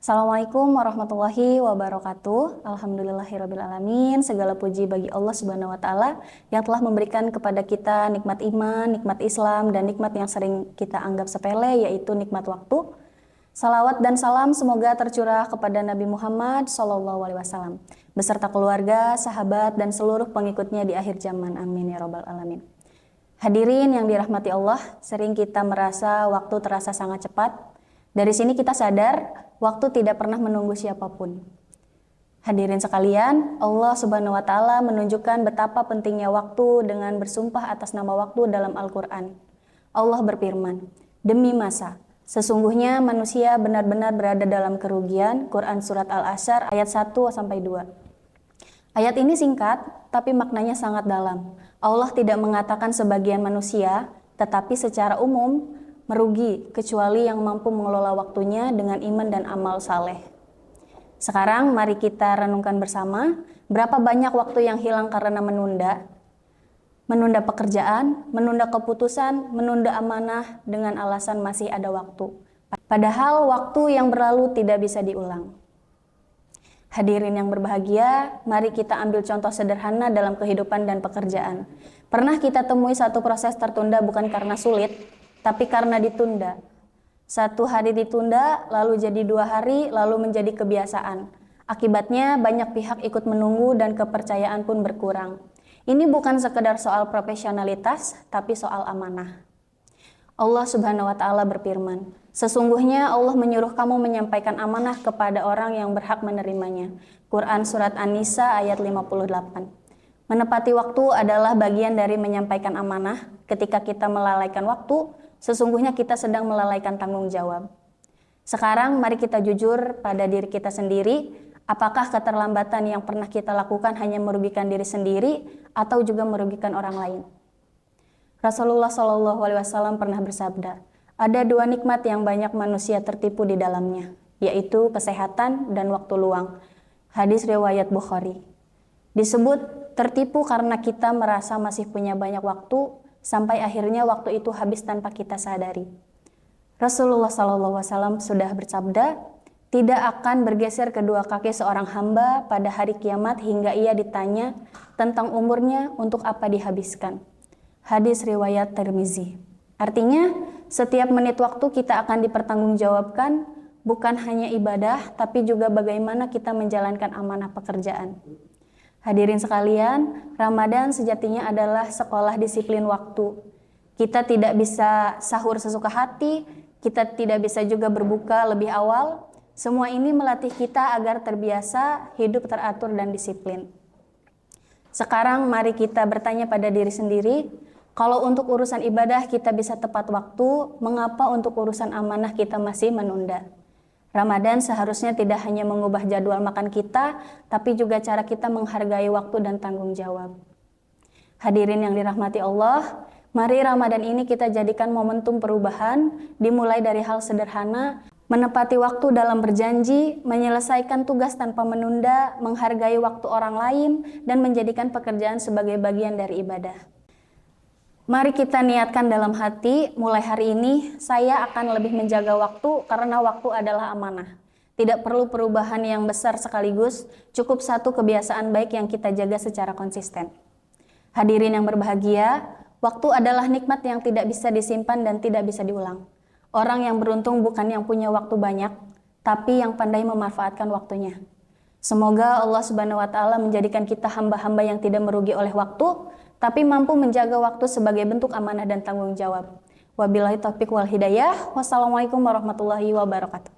Assalamualaikum warahmatullahi wabarakatuh. Alhamdulillahirabbil alamin. Segala puji bagi Allah Subhanahu wa taala yang telah memberikan kepada kita nikmat iman, nikmat Islam, dan nikmat yang sering kita anggap sepele, yaitu nikmat waktu. Salawat dan salam semoga tercurah kepada Nabi Muhammad SAW beserta keluarga, sahabat, dan seluruh pengikutnya di akhir zaman. Amin ya rabbal alamin. Hadirin yang dirahmati Allah, sering kita merasa waktu terasa sangat cepat. Dari sini kita sadar, waktu tidak pernah menunggu siapapun. Hadirin sekalian, Allah Subhanahu wa taala menunjukkan betapa pentingnya waktu dengan bersumpah atas nama waktu dalam Al-Qur'an. Allah berfirman, "Demi masa, sesungguhnya manusia benar-benar berada dalam kerugian." Quran surat Al-Asyr ayat 1 sampai 2. Ayat ini singkat, tapi maknanya sangat dalam. Allah tidak mengatakan sebagian manusia, tetapi secara umum merugi kecuali yang mampu mengelola waktunya dengan iman dan amal saleh. Sekarang mari kita renungkan bersama, berapa banyak waktu yang hilang karena menunda pekerjaan, menunda keputusan, menunda amanah dengan alasan masih ada waktu. Padahal waktu yang berlalu tidak bisa diulang. Hadirin yang berbahagia, mari kita ambil contoh sederhana dalam kehidupan dan pekerjaan. Pernah kita temui satu proses tertunda bukan karena sulit, tapi karena ditunda. 1 hari ditunda, lalu jadi 2 hari, lalu menjadi kebiasaan. Akibatnya banyak pihak ikut menunggu dan kepercayaan pun berkurang. Ini bukan sekedar soal profesionalitas, tapi soal amanah. Allah Subhanahu wa taala berfirman, "Sesungguhnya Allah menyuruh kamu menyampaikan amanah kepada orang yang berhak menerimanya." Quran surat An-Nisa ayat 58. Menepati waktu adalah bagian dari menyampaikan amanah. Ketika kita melalaikan waktu, sesungguhnya kita sedang melalaikan tanggung jawab. Sekarang mari kita jujur pada diri kita sendiri, apakah keterlambatan yang pernah kita lakukan hanya merugikan diri sendiri atau juga merugikan orang lain? Rasulullah SAW pernah bersabda, ada 2 nikmat yang banyak manusia tertipu di dalamnya, yaitu kesehatan dan waktu luang. Hadis riwayat Bukhari. Disebut tertipu karena kita merasa masih punya banyak waktu, sampai akhirnya waktu itu habis tanpa kita sadari. Rasulullah SAW sudah bersabda, tidak akan bergeser kedua kaki seorang hamba pada hari kiamat hingga ia ditanya tentang umurnya untuk apa dihabiskan. Hadis riwayat Tirmizi. Artinya, setiap menit waktu kita akan dipertanggungjawabkan, bukan hanya ibadah, tapi juga bagaimana kita menjalankan amanah pekerjaan. Hadirin sekalian, Ramadan sejatinya adalah sekolah disiplin waktu. Kita tidak bisa sahur sesuka hati, kita tidak bisa juga berbuka lebih awal. Semua ini melatih kita agar terbiasa hidup teratur dan disiplin. Sekarang mari kita bertanya pada diri sendiri, kalau untuk urusan ibadah kita bisa tepat waktu, mengapa untuk urusan amanah kita masih menunda? Ramadan seharusnya tidak hanya mengubah jadwal makan kita, tapi juga cara kita menghargai waktu dan tanggung jawab. Hadirin yang dirahmati Allah, mari Ramadan ini kita jadikan momentum perubahan, dimulai dari hal sederhana, menepati waktu dalam berjanji, menyelesaikan tugas tanpa menunda, menghargai waktu orang lain, dan menjadikan pekerjaan sebagai bagian dari ibadah. Mari kita niatkan dalam hati, mulai hari ini saya akan lebih menjaga waktu karena waktu adalah amanah. Tidak perlu perubahan yang besar sekaligus, cukup satu kebiasaan baik yang kita jaga secara konsisten. Hadirin yang berbahagia, waktu adalah nikmat yang tidak bisa disimpan dan tidak bisa diulang. Orang yang beruntung bukan yang punya waktu banyak, tapi yang pandai memanfaatkan waktunya. Semoga Allah Subhanahu wa taala menjadikan kita hamba-hamba yang tidak merugi oleh waktu, tapi mampu menjaga waktu sebagai bentuk amanah dan tanggung jawab. Wabillahi taufiq wal hidayah. Wassalamualaikum warahmatullahi wabarakatuh.